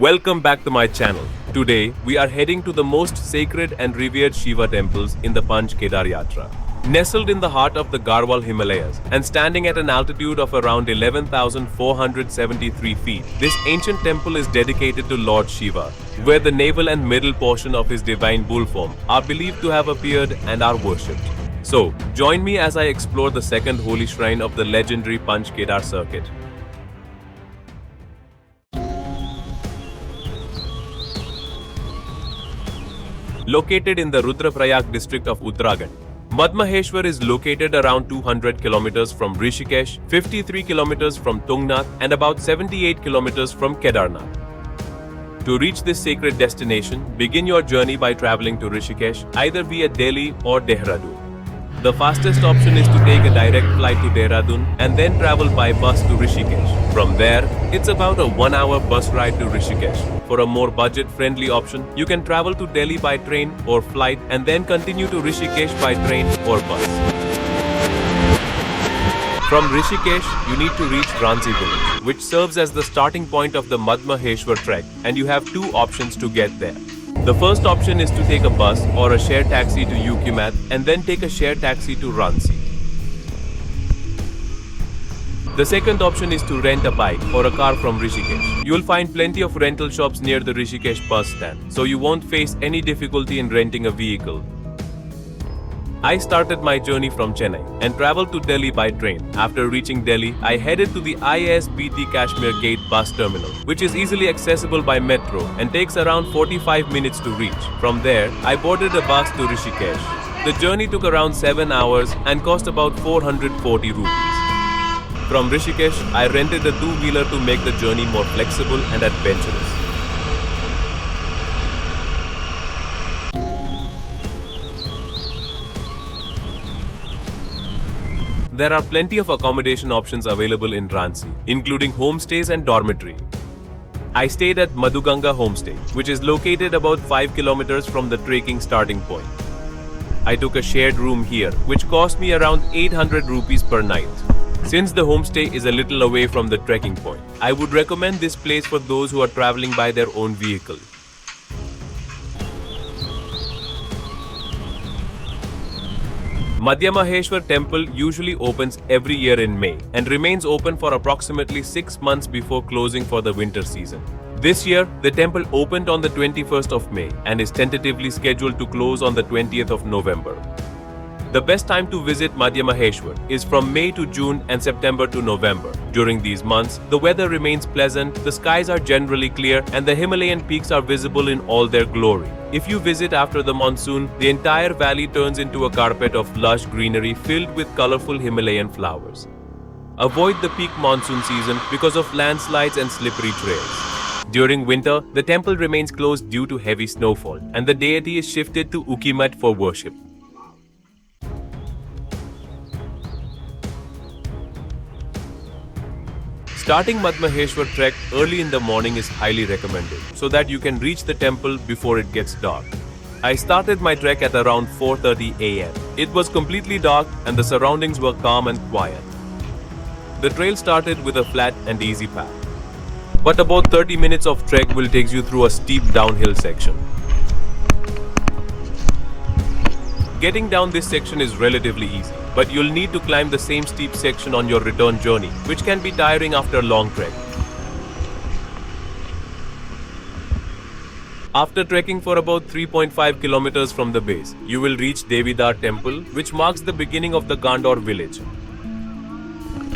Welcome back to my channel. Today, we are heading to the most sacred and revered Shiva temples in the Panch Kedar yatra. Nestled in the heart of the Garhwal Himalayas and standing at an altitude of around 11,473 feet, this ancient temple is dedicated to Lord Shiva, where the navel and middle portion of his divine bull form are believed to have appeared and are worshipped. So, join me as I explore the second holy shrine of the legendary Panch Kedar circuit. Located in the Rudraprayag district of Uttarakhand, Madmaheshwar is located around 200 kilometers from Rishikesh, 53 kilometers from Tungnath, and about 78 kilometers from Kedarnath. To reach this sacred destination, begin your journey by traveling to Rishikesh either via Delhi or Dehradun. The fastest option is to take a direct flight to Dehradun and then travel by bus to Rishikesh. From there, it's about a 1-hour bus ride to Rishikesh. For a more budget-friendly option, you can travel to Delhi by train or flight and then continue to Rishikesh by train or bus. From Rishikesh, you need to reach Ransi village, which serves as the starting point of the Madmaheshwar trek, and you have two options to get there. The first option is to take a bus or a shared taxi to Ukhimath and then take a shared taxi to Ransi. The second option is to rent a bike or a car from Rishikesh. You will find plenty of rental shops near the Rishikesh bus stand, so you won't face any difficulty in renting a vehicle. I started my journey from Chennai and traveled to Delhi by train. After reaching Delhi, I headed to the ISBT Kashmir Gate bus terminal, which is easily accessible by metro and takes around 45 minutes to reach. From there, I boarded a bus to Rishikesh. The journey took around 7 hours and cost about 440 rupees. From Rishikesh, I rented a two-wheeler to make the journey more flexible and adventurous. There are plenty of accommodation options available in Ransi, including homestays and dormitory. I stayed at Madhuganga Homestay, which is located about 5 kilometers from the trekking starting point. I took a shared room here, which cost me around 800 rupees per night. Since the homestay is a little away from the trekking point, I would recommend this place for those who are traveling by their own vehicle. Madhyamaheshwar Temple usually opens every year in May and remains open for approximately 6 months before closing for the winter season. This year, the temple opened on the 21st of May and is tentatively scheduled to close on the 20th of November. The best time to visit Madhyamaheshwar is from May to June and September to November. During these months, the weather remains pleasant, the skies are generally clear, and the Himalayan peaks are visible in all their glory. If you visit after the monsoon, the entire valley turns into a carpet of lush greenery filled with colorful Himalayan flowers. Avoid the peak monsoon season because of landslides and slippery trails. During winter, the temple remains closed due to heavy snowfall, and the deity is shifted to Ukhimath for worship. Starting Madmaheshwar trek early in the morning is highly recommended so that you can reach the temple before it gets dark. I started my trek at around 4:30 am. It was completely dark and the surroundings were calm and quiet. The trail started with a flat and easy path, but about 30 minutes of trek will take you through a steep downhill section. Getting down this section is relatively easy, but you'll need to climb the same steep section on your return journey, which can be tiring after a long trek. After trekking for about 3.5 kilometers from the base, you will reach Devidar Temple, which marks the beginning of the Gaundar village.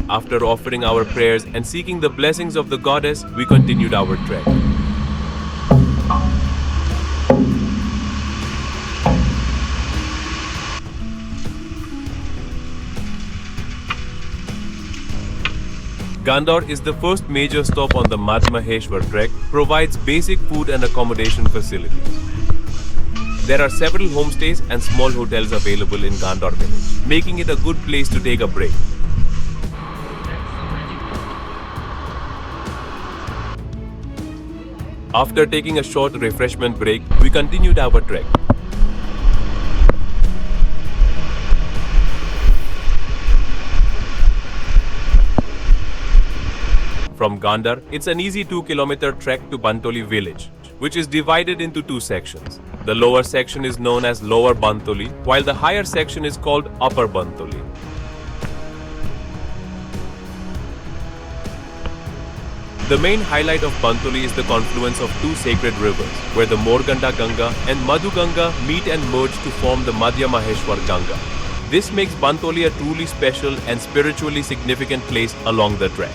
After offering our prayers and seeking the blessings of the goddess, we continued our trek. Gaundar is the first major stop on the Madmaheshwar trek, provides basic food and accommodation facilities. There are several homestays and small hotels available in Gaundar village, making it a good place to take a break. After taking a short refreshment break, we continued our trek. From Gaundar, it's an easy 2-kilometer trek to Bantoli village, which is divided into two sections. The lower section is known as Lower Bantoli, while the higher section is called Upper Bantoli. The main highlight of Bantoli is the confluence of two sacred rivers, where the Morganda Ganga and Madhu Ganga meet and merge to form the Madhyamaheshwar Ganga. This makes Bantoli a truly special and spiritually significant place along the trek.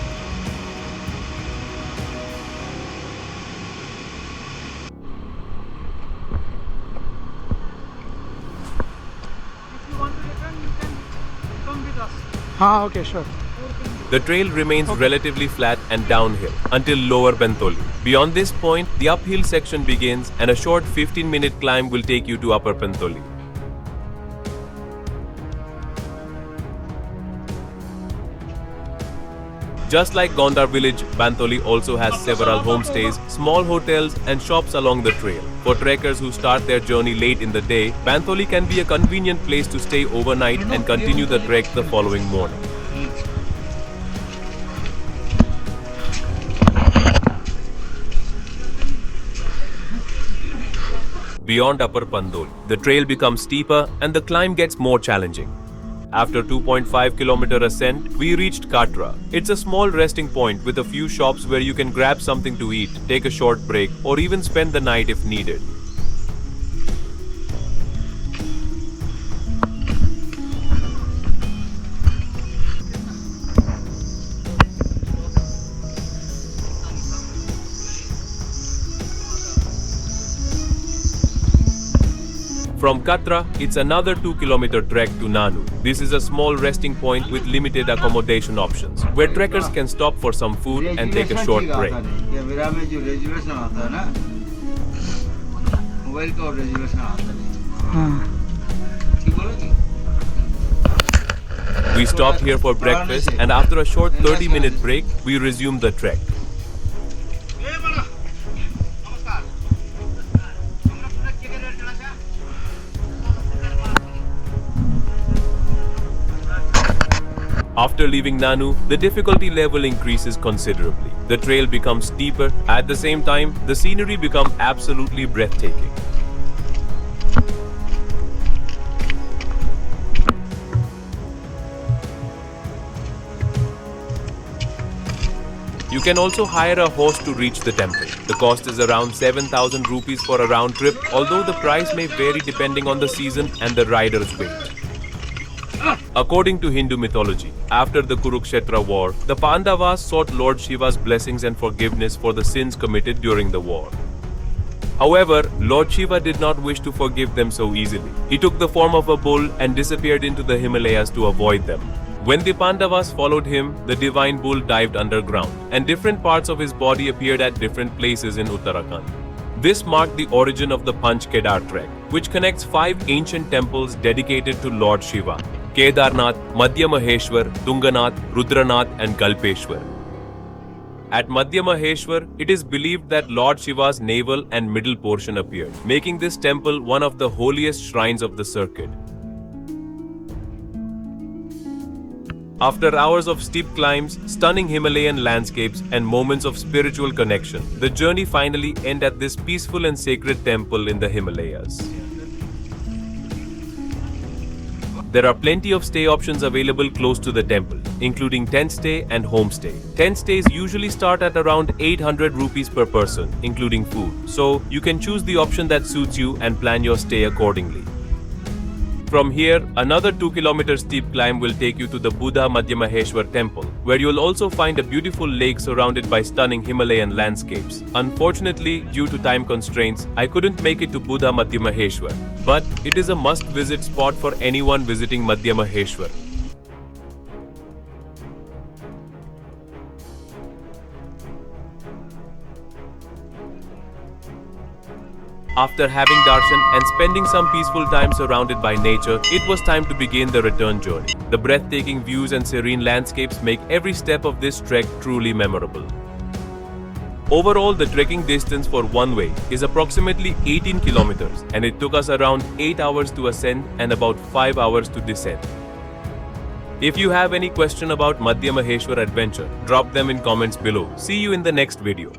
Okay, sure. The trail remains relatively flat and downhill until Lower Bantoli. Beyond this point, the uphill section begins and a short 15-minute climb will take you to Upper Bantoli. Just like Gaundar village, Bantoli also has several homestays, small hotels and shops along the trail. For trekkers who start their journey late in the day, Bantoli can be a convenient place to stay overnight and continue the trek the following morning. Beyond Upper Pandoli, the trail becomes steeper and the climb gets more challenging. After 2.5-kilometer ascent, we reached Katra. It's a small resting point with a few shops where you can grab something to eat, take a short break, or even spend the night if needed. From Katra, it's another 2-kilometer trek to Nanu. This is a small resting point with limited accommodation options, where trekkers can stop for some food and take a short break. We stopped here for breakfast and after a short 30-minute break, we resumed the trek. After leaving Nanu, the difficulty level increases considerably. The trail becomes steeper. At the same time, the scenery becomes absolutely breathtaking. You can also hire a horse to reach the temple. The cost is around 7,000 rupees for a round trip, although the price may vary depending on the season and the rider's weight. According to Hindu mythology, after the Kurukshetra war, the Pandavas sought Lord Shiva's blessings and forgiveness for the sins committed during the war. However, Lord Shiva did not wish to forgive them so easily. He took the form of a bull and disappeared into the Himalayas to avoid them. When the Pandavas followed him, the divine bull dived underground, and different parts of his body appeared at different places in Uttarakhand. This marked the origin of the Panch Kedar trek, which connects 5 ancient temples dedicated to Lord Shiva: Kedarnath, Madhyamaheshwar, Tungnath, Rudranath and Kalpeshwar. At Madhyamaheshwar, it is believed that Lord Shiva's navel and middle portion appeared, making this temple one of the holiest shrines of the circuit. After hours of steep climbs, stunning Himalayan landscapes and moments of spiritual connection, the journey finally ends at this peaceful and sacred temple in the Himalayas. There are plenty of stay options available close to the temple, including tent stay and homestay. Tent stays usually start at around 800 rupees per person, including food, so you can choose the option that suits you and plan your stay accordingly. From here, another 2-kilometer steep climb will take you to the Buddha Madhyamaheshwar Temple, where you'll also find a beautiful lake surrounded by stunning Himalayan landscapes. Unfortunately, due to time constraints, I couldn't make it to Buddha Madhyamaheshwar, but it is a must-visit spot for anyone visiting Madhyamaheshwar. After having darshan and spending some peaceful time surrounded by nature, it was time to begin the return journey. The breathtaking views and serene landscapes make every step of this trek truly memorable. Overall, the trekking distance for one way is approximately 18 kilometers, and it took us around 8 hours to ascend and about 5 hours to descend. If you have any question about Madhyamaheshwar adventure, drop them in comments below. See you in the next video.